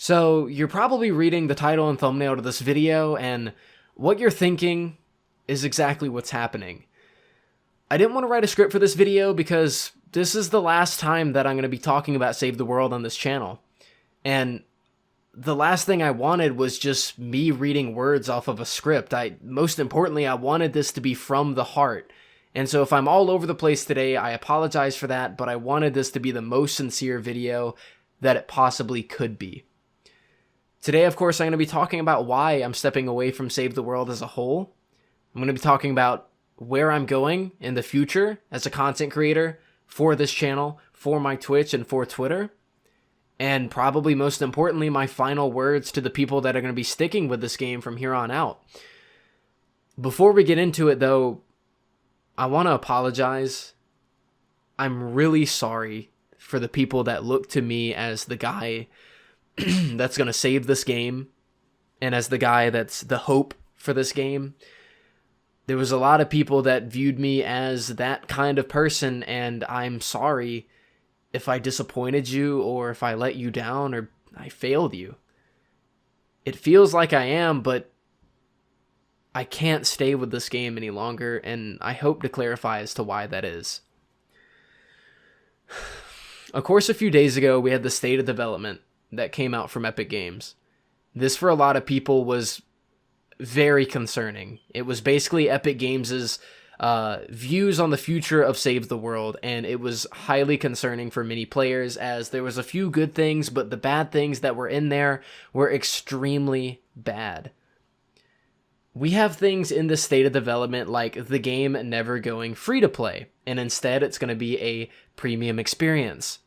So you're probably reading the title and thumbnail to this video, and what you're thinking is exactly what's happening. I didn't want to write a script for this video because this is the last time that I'm going to be talking about Save the World on this channel. And the last thing I wanted was just me reading words off of a script. Most importantly, I wanted this to be from the heart. And so if I'm all over the place today, I apologize for that, but I wanted this to be the most sincere video that it possibly could be. Today, of course, I'm going to be talking about why I'm stepping away from Save the World as a whole. I'm going to be talking about where I'm going in the future as a content creator for this channel, for my Twitch, and for Twitter. And probably most importantly, my final words to the people that are going to be sticking with this game from here on out. Before we get into it, though, I want to apologize. I'm really sorry for the people that look to me as the guy that's going to save this game and as the guy that's the hope for this game. There was a lot of people that viewed me as that kind of person, and I'm sorry if I disappointed you or if I let you down or I failed you. It feels like I am, but I can't stay with this game any longer, and I hope to clarify as to why that is. Of course, a few days ago, we had the State of Development that came out from Epic Games. This, for a lot of people, was very concerning. It was basically Epic Games' views on the future of Save the World, and it was highly concerning for many players, as there was a few good things, but the bad things that were in there were extremely bad. We have things in the State of Development like the game never going free to play, and instead it's going to be a premium experience.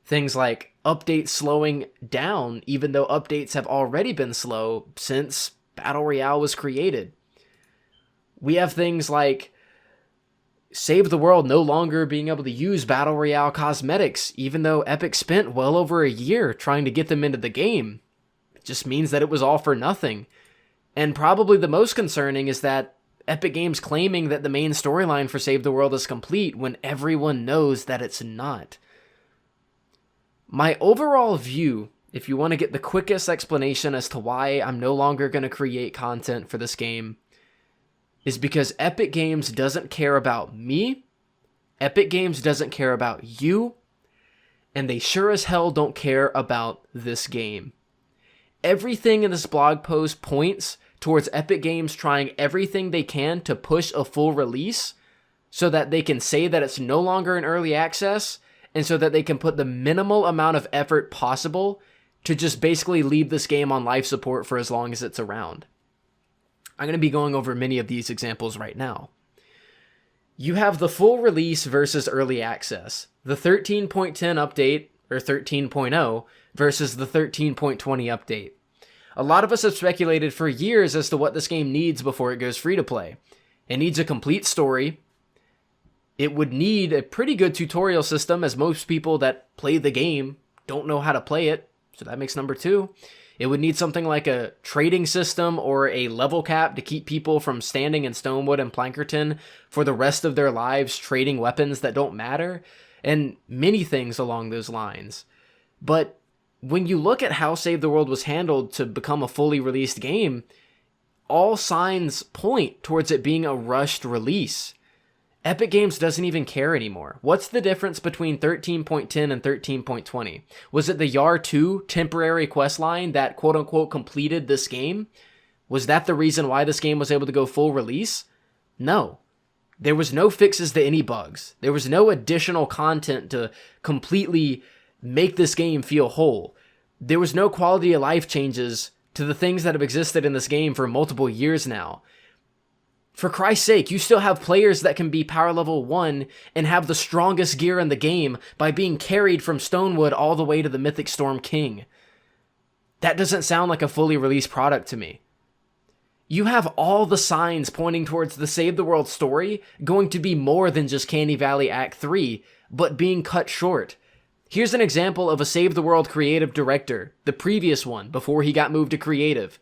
Things like updates slowing down, even though updates have already been slow since Battle Royale was created. We have things like Save the World no longer being able to use Battle Royale cosmetics, even though Epic spent well over a year trying to get them into the game. It just means that it was all for nothing. And probably the most concerning is that Epic Games claiming that the main storyline for Save the World is complete when everyone knows that it's not. My overall view, if you want to get the quickest explanation as to why I'm no longer going to create content for this game, is because Epic Games doesn't care about me, Epic Games doesn't care about you, and they sure as hell don't care about this game. Everything in this blog post points towards Epic Games trying everything they can to push a full release so that they can say that it's no longer in early access, and so that they can put the minimal amount of effort possible to just basically leave this game on life support for as long as it's around. I'm going to be going over many of these examples right now. You have the full release versus early access. The 13.10 update, or 13.0, versus the 13.20 update. A lot of us have speculated for years as to what this game needs before it goes free to play. It needs a complete story. It would need a pretty good tutorial system, as most people that play the game don't know how to play it. So that makes number 2. It would need something like a trading system or a level cap to keep people from standing in Stonewood and Plankerton for the rest of their lives trading weapons that don't matter, and many things along those lines. But when you look at how Save the World was handled to become a fully released game, all signs point towards it being a rushed release. Epic Games doesn't even care anymore. What's the difference between 13.10 and 13.20? Was it the YAR 2 temporary questline that quote-unquote completed this game? Was that the reason why this game was able to go full release? No. There was no fixes to any bugs. There was no additional content to completely make this game feel whole. There was no quality of life changes to the things that have existed in this game for multiple years now. For Christ's sake, you still have players that can be power level 1 and have the strongest gear in the game by being carried from Stonewood all the way to the Mythic Storm King. That doesn't sound like a fully released product to me. You have all the signs pointing towards the Save the World story going to be more than just Candy Valley Act 3, but being cut short. Here's an example of a Save the World creative director, the previous one, before he got moved to creative.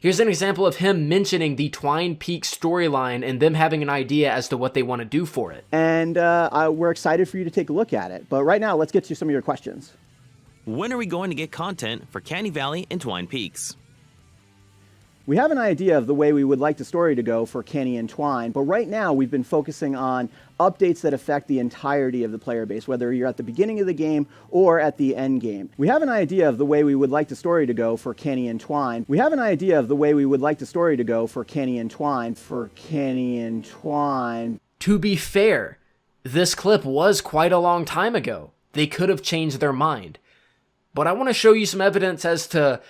Here's an example of him mentioning the Twine Peaks storyline and them having an idea as to what they want to do for it. And we're excited for you to take a look at it. But right now, let's get to some of your questions. When are we going to get content for Canny Valley and Twine Peaks? We have an idea of the way we would like the story to go for Canny and Twine, but right now we've been focusing on updates that affect the entirety of the player base, whether you're at the beginning of the game or at the end game. We have an idea of the way we would like the story to go for Canny and Twine. We have an idea of the way we would like the story to go for Canny and Twine, To be fair, this clip was quite a long time ago. They could have changed their mind. But I want to show you some evidence as to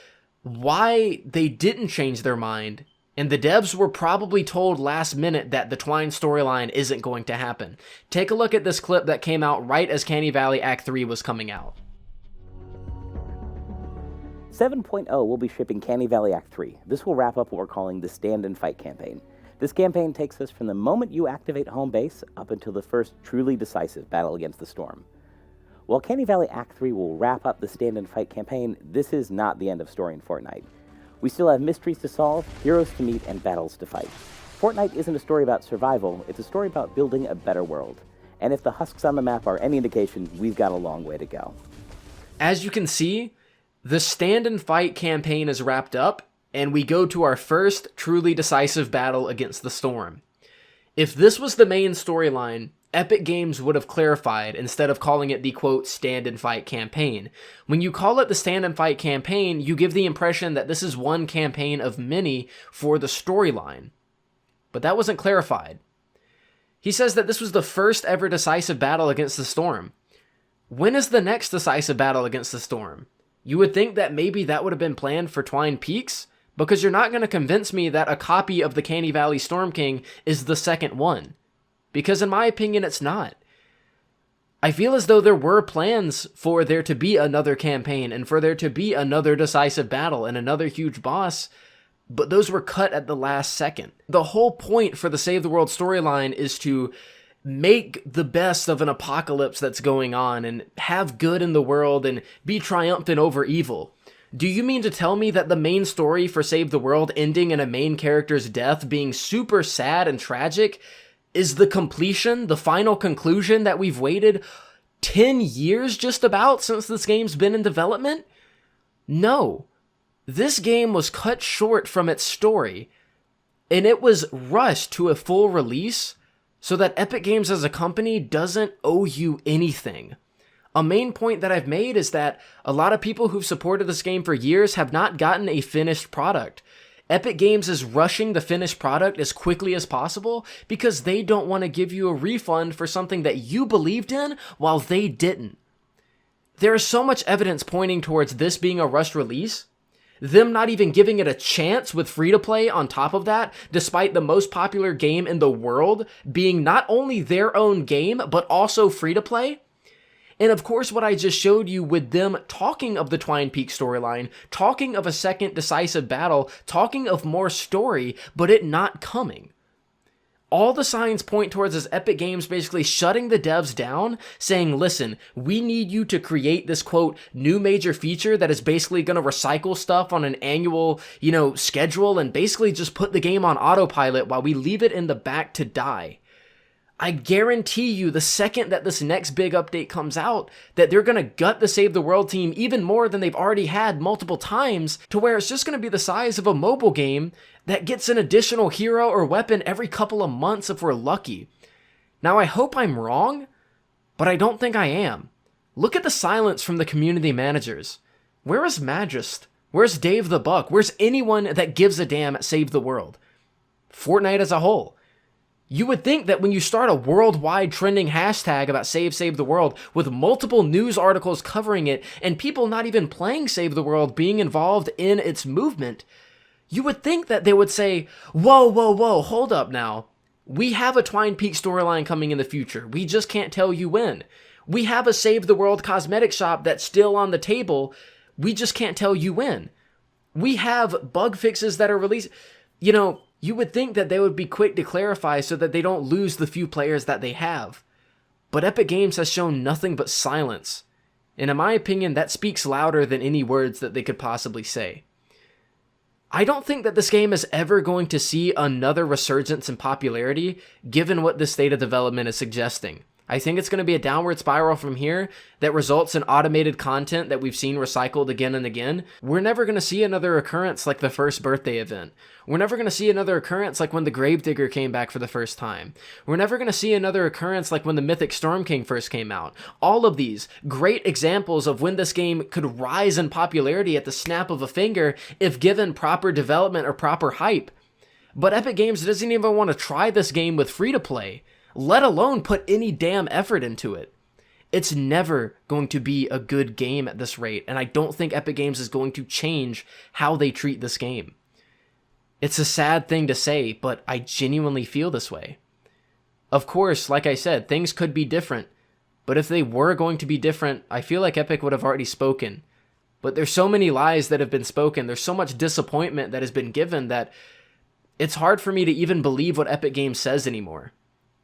why they didn't change their mind, and the devs were probably told last minute that the Twine storyline isn't going to happen. Take a look at this clip that came out right as Canny Valley Act 3 was coming out. 7.0 will be shipping Canny Valley Act 3. This will wrap up what we're calling the Stand and Fight campaign. This campaign takes us from the moment you activate home base up until the first truly decisive battle against the storm. While Canny Valley Act 3 will wrap up the Stand and Fight campaign, this is not the end of story in Fortnite. We still have mysteries to solve, heroes to meet, and battles to fight. Fortnite isn't a story about survival, it's a story about building a better world. And if the husks on the map are any indication, we've got a long way to go. As you can see, the Stand and Fight campaign is wrapped up, and we go to our first truly decisive battle against the storm. If this was the main storyline, Epic Games would have clarified instead of calling it the, quote, Stand and Fight campaign. When you call it the Stand and Fight campaign, you give the impression that this is one campaign of many for the storyline. But that wasn't clarified. He says that this was the first ever decisive battle against the storm. When is the next decisive battle against the storm? You would think that maybe that would have been planned for Twine Peaks, because you're not going to convince me that a copy of the Canny Valley Storm King is the second one. Because in my opinion, it's not. I feel as though there were plans for there to be another campaign and for there to be another decisive battle and another huge boss, but those were cut at the last second. The whole point for the Save the World storyline is to make the best of an apocalypse that's going on and have good in the world and be triumphant over evil. Do you mean to tell me that the main story for Save the World ending in a main character's death being super sad and tragic is the completion, the final conclusion that we've waited 10 years just about since this game's been in development? No. This game was cut short from its story, and it was rushed to a full release so that Epic Games as a company doesn't owe you anything. A main point that I've made is that a lot of people who've supported this game for years have not gotten a finished product. Epic Games is rushing the finished product as quickly as possible because they don't want to give you a refund for something that you believed in while they didn't. There is so much evidence pointing towards this being a rushed release, them not even giving it a chance with free-to-play on top of that, despite the most popular game in the world being not only their own game, but also free-to-play. And of course, what I just showed you with them talking of the Twine Peaks storyline, talking of a second decisive battle, talking of more story, but it not coming. All the signs point towards is Epic Games basically shutting the devs down, saying, listen, we need you to create this, quote, new major feature that is basically going to recycle stuff on an annual, schedule and basically just put the game on autopilot while we leave it in the back to die. I guarantee you the second that this next big update comes out, that they're going to gut the Save the World team even more than they've already had multiple times, to where it's just going to be the size of a mobile game that gets an additional hero or weapon every couple of months if we're lucky. Now, I hope I'm wrong, but I don't think I am. Look at the silence from the community managers. Where is Magist? Where's Dave the Buck? Where's anyone that gives a damn at Save the World? Fortnite as a whole. You would think that when you start a worldwide trending hashtag about Save the World with multiple news articles covering it and people not even playing Save the World being involved in its movement, you would think that they would say, whoa, hold up now. We have a Twine Peaks storyline coming in the future. We just can't tell you when. We have a Save the World cosmetic shop that's still on the table. We just can't tell you when. We have bug fixes that are released. You would think that they would be quick to clarify so that they don't lose the few players that they have. But Epic Games has shown nothing but silence. And in my opinion, that speaks louder than any words that they could possibly say. I don't think that this game is ever going to see another resurgence in popularity, given what this state of development is suggesting. I think it's going to be a downward spiral from here that results in automated content that we've seen recycled again and again. We're never going to see another occurrence like the first birthday event. We're never going to see another occurrence like when the Gravedigger came back for the first time. We're never going to see another occurrence like when the Mythic Storm King first came out. All of these great examples of when this game could rise in popularity at the snap of a finger if given proper development or proper hype. But Epic Games doesn't even want to try this game with free-to-play, let alone put any damn effort into it. It's never going to be a good game at this rate, and I don't think Epic Games is going to change how they treat this game. It's a sad thing to say, but I genuinely feel this way. Of course, like I said, things could be different, but if they were going to be different, I feel like Epic would have already spoken. But there's so many lies that have been spoken, there's so much disappointment that has been given that it's hard for me to even believe what Epic Games says anymore.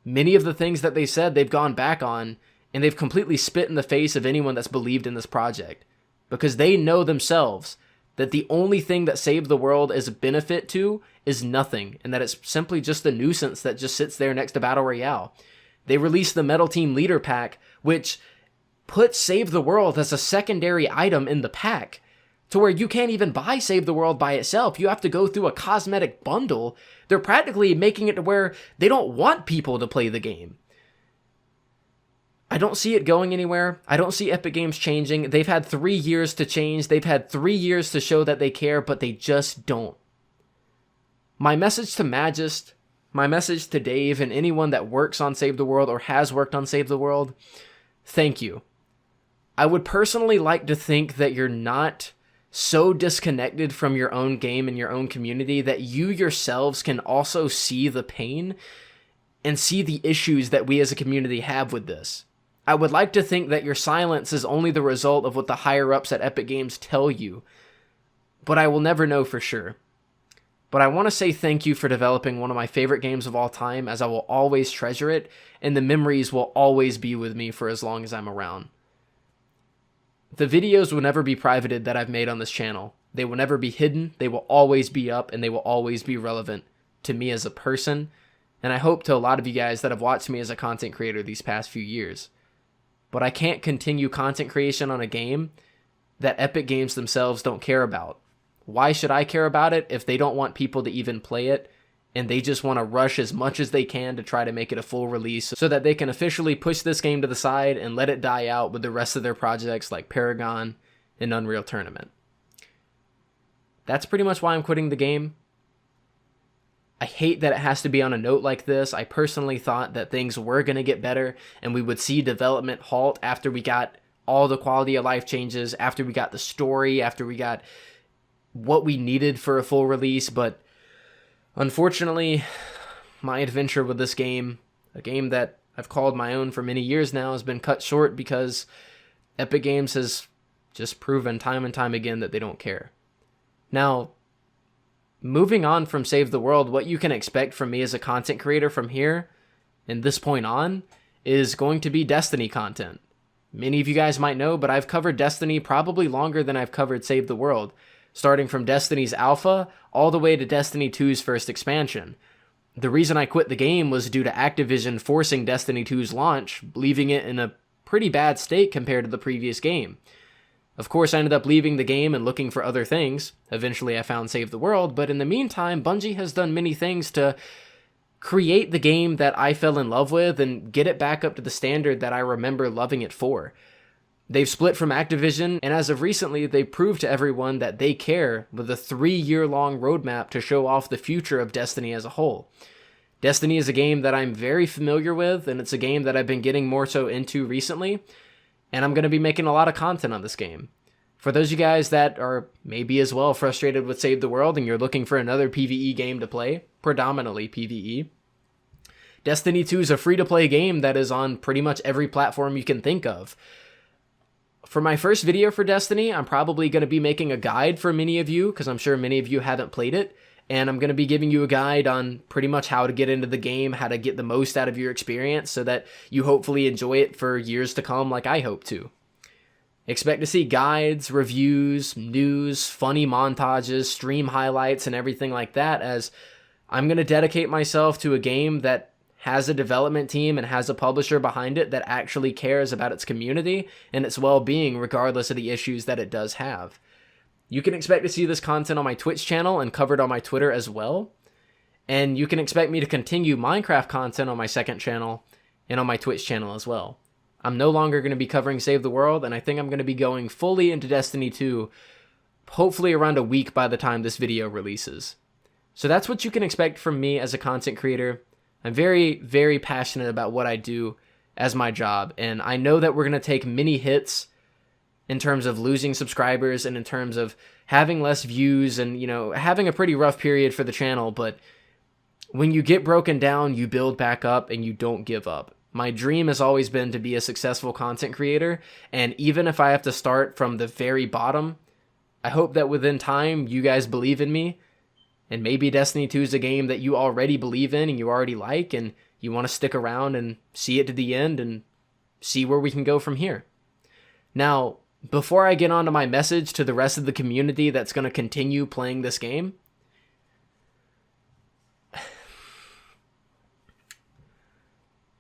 Many of the things that they said, they've gone back on, and they've completely spit in the face of anyone that's believed in this project. Because they know themselves that the only thing that Save the World is a benefit to is nothing, and that it's simply just a nuisance that just sits there next to Battle Royale. They released the Metal Team Leader Pack, which puts Save the World as a secondary item in the pack, to where you can't even buy Save the World by itself. You have to go through a cosmetic bundle. They're practically making it to where they don't want people to play the game. I don't see it going anywhere. I don't see Epic Games changing. They've had 3 years to change. They've had 3 years to show that they care, but they just don't. My message to Magist, my message to Dave, and anyone that works on Save the World or has worked on Save the World, thank you. I would personally like to think that you're not so disconnected from your own game and your own community that you yourselves can also see the pain and see the issues that we as a community have with this. I would like to think that your silence is only the result of what the higher-ups at Epic Games tell you, but I will never know for sure. But I want to say thank you for developing one of my favorite games of all time, as I will always treasure it, and the memories will always be with me for as long as I'm around. The videos will never be privated that I've made on this channel. They will never be hidden, they will always be up, and they will always be relevant to me as a person, and I hope to a lot of you guys that have watched me as a content creator these past few years. But I can't continue content creation on a game that Epic Games themselves don't care about. Why should I care about it if they don't want people to even play it, and they just want to rush as much as they can to try to make it a full release so that they can officially push this game to the side and let it die out with the rest of their projects like Paragon and Unreal Tournament. That's pretty much why I'm quitting the game. I hate that it has to be on a note like this. I personally thought that things were going to get better and we would see development halt after we got all the quality of life changes, after we got the story, after we got what we needed for a full release, but unfortunately, my adventure with this game, a game that I've called my own for many years now, has been cut short because Epic Games has just proven time and time again that they don't care. Now, moving on from Save the World, what you can expect from me as a content creator from here and this point on is going to be Destiny content. Many of you guys might know, but I've covered Destiny probably longer than I've covered Save the World, starting from Destiny's alpha all the way to Destiny 2's first expansion. The reason I quit the game was due to Activision forcing Destiny 2's launch, leaving it in a pretty bad state compared to the previous game. Of course, I ended up leaving the game and looking for other things. Eventually, I found Save the World, but in the meantime, Bungie has done many things to create the game that I fell in love with and get it back up to the standard that I remember loving it for. They've split from Activision, and as of recently, they proved to everyone that they care with a 3-year-long roadmap to show off the future of Destiny as a whole. Destiny is a game that I'm very familiar with, and it's a game that I've been getting more so into recently, and I'm going to be making a lot of content on this game. For those of you guys that are maybe as well frustrated with Save the World and you're looking for another PvE game to play, predominantly PvE, Destiny 2 is a free-to-play game that is on pretty much every platform you can think of. For my first video for Destiny, I'm probably going to be making a guide for many of you, because I'm sure many of you haven't played it, and I'm going to be giving you a guide on pretty much how to get into the game, how to get the most out of your experience, so that you hopefully enjoy it for years to come like I hope to. Expect to see guides, reviews, news, funny montages, stream highlights, and everything like that, as I'm going to dedicate myself to a game that has a development team and has a publisher behind it that actually cares about its community and its well-being regardless of the issues that it does have. You can expect to see this content on my Twitch channel and covered on my Twitter as well. And you can expect me to continue Minecraft content on my second channel and on my Twitch channel as well. I'm no longer going to be covering Save the World, and I think I'm going to be going fully into Destiny 2, hopefully around a week by the time this video releases. So that's what you can expect from me as a content creator. I'm very, very passionate about what I do as my job, and I know that we're going to take many hits in terms of losing subscribers and in terms of having less views and, you know, having a pretty rough period for the channel, but when you get broken down, you build back up and you don't give up. My dream has always been to be a successful content creator, and even if I have to start from the very bottom, I hope that within time you guys believe in me, and maybe Destiny 2 is a game that you already believe in and you already like, and you want to stick around and see it to the end and see where we can go from here. Now, before I get on to my message to the rest of the community that's going to continue playing this game,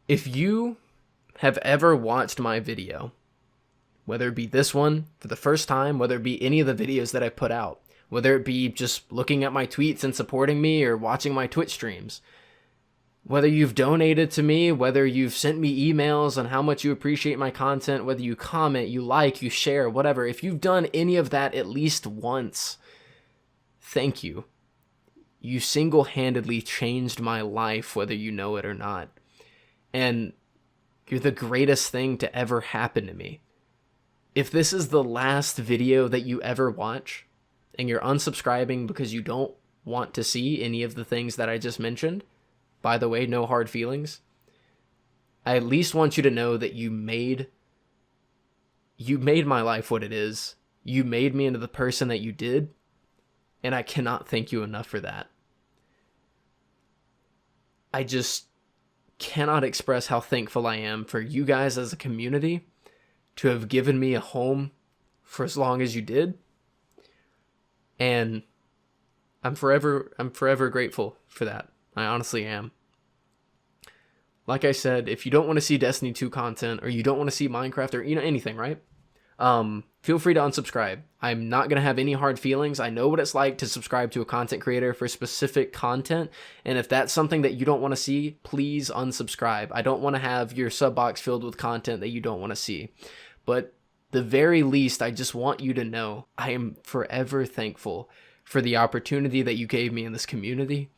if you have ever watched my video, whether it be this one for the first time, whether it be any of the videos that I put out, whether it be just looking at my tweets and supporting me or watching my Twitch streams, whether you've donated to me, whether you've sent me emails on how much you appreciate my content, whether you comment, you like, you share, whatever, if you've done any of that at least once, thank you. You single-handedly changed my life, whether you know it or not. And you're the greatest thing to ever happen to me. If this is the last video that you ever watch, and you're unsubscribing because you don't want to see any of the things that I just mentioned, by the way, no hard feelings, I at least want you to know that you made my life what it is. You made me into the person that you did, and I cannot thank you enough for that. I just cannot express how thankful I am for you guys as a community to have given me a home for as long as you did. And I'm forever grateful for that. I honestly am. Like I said, if you don't want to see Destiny 2 content or you don't want to see Minecraft or anything, right? Feel free to unsubscribe. I'm not going to have any hard feelings. I know what it's like to subscribe to a content creator for specific content. And if that's something that you don't want to see, please unsubscribe. I don't want to have your sub box filled with content that you don't want to see. But the very least, I just want you to know I am forever thankful for the opportunity that you gave me in this community,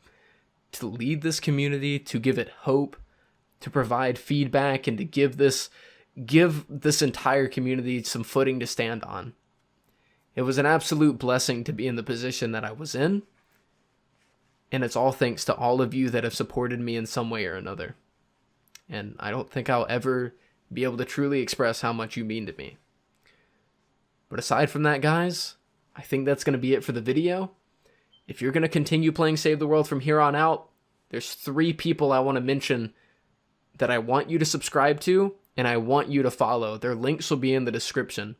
to lead this community, to give it hope, to provide feedback, and to give this entire community some footing to stand on. It was an absolute blessing to be in the position that I was in, and it's all thanks to all of you that have supported me in some way or another. And I don't think I'll ever be able to truly express how much you mean to me. But aside from that, guys, I think that's going to be it for the video. If you're going to continue playing Save the World from here on out, there's 3 people I want to mention that I want you to subscribe to, and I want you to follow. Their links will be in the description.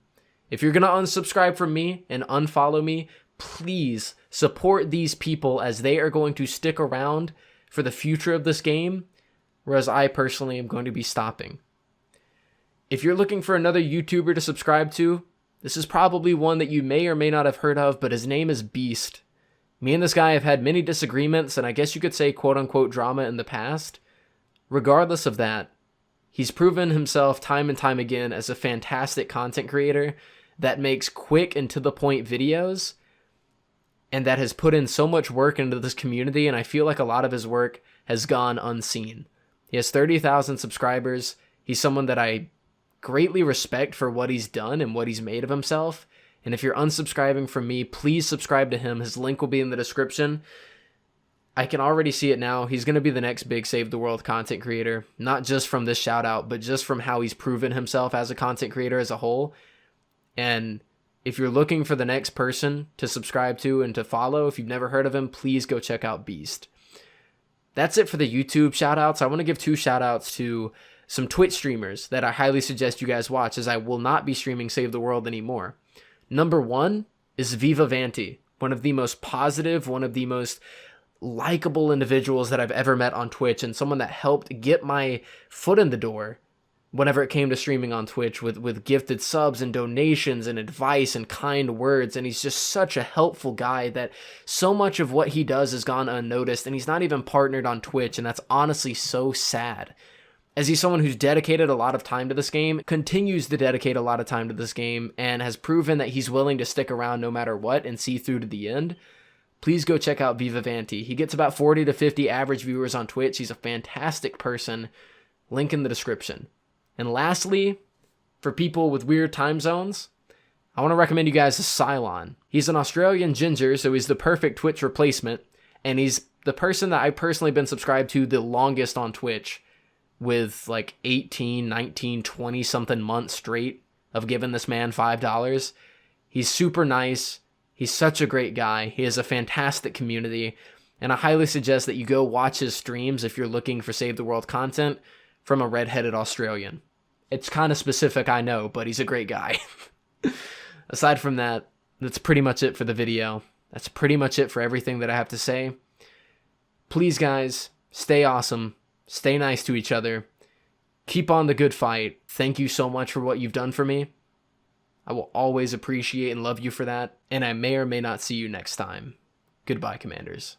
If you're going to unsubscribe from me and unfollow me, please support these people, as they are going to stick around for the future of this game, whereas I personally am going to be stopping. If you're looking for another YouTuber to subscribe to, this is probably one that you may or may not have heard of, but his name is Beast. Me and this guy have had many disagreements, and I guess you could say quote-unquote drama in the past. Regardless of that, he's proven himself time and time again as a fantastic content creator that makes quick and to-the-point videos, and that has put in so much work into this community, and I feel like a lot of his work has gone unseen. He has 30,000 subscribers. He's someone that I greatly respect for what he's done and what he's made of himself. And if you're unsubscribing from me, please subscribe to him. His link will be in the description. I can already see it now. He's going to be the next big Save the World content creator, not just from this shout out, but just from how he's proven himself as a content creator as a whole. And if you're looking for the next person to subscribe to and to follow, if you've never heard of him, please go check out Beast. That's it for the YouTube shout outs. I want to give 2 shout outs to some Twitch streamers that I highly suggest you guys watch, as I will not be streaming Save the World anymore. Number 1 is Viva Vanti, one of the most positive, one of the most likable individuals that I've ever met on Twitch, and someone that helped get my foot in the door whenever it came to streaming on Twitch with gifted subs and donations and advice and kind words. And he's just such a helpful guy that so much of what he does has gone unnoticed, and he's not even partnered on Twitch, and that's honestly so sad. As he's someone who's dedicated a lot of time to this game, continues to dedicate a lot of time to this game, and has proven that he's willing to stick around no matter what and see through to the end, please go check out Vivavanti. He gets about 40 to 50 average viewers on Twitch. He's a fantastic person. Link in the description. And lastly, for people with weird time zones, I want to recommend you guys Cylon. He's an Australian ginger, so he's the perfect Twitch replacement, and he's the person that I've personally been subscribed to the longest on Twitch, with like 18, 19, 20 something months straight of giving this man $5. He's super nice. He's such a great guy. He has a fantastic community, and I highly suggest that you go watch his streams if you're looking for Save the World content from a redheaded Australian. It's kind of specific, I know, but he's a great guy. Aside from that, that's pretty much it for the video. That's pretty much it for everything that I have to say. Please, guys, stay awesome. Stay nice to each other. Keep on the good fight. Thank you so much for what you've done for me. I will always appreciate and love you for that, and I may or may not see you next time. Goodbye, Commanders.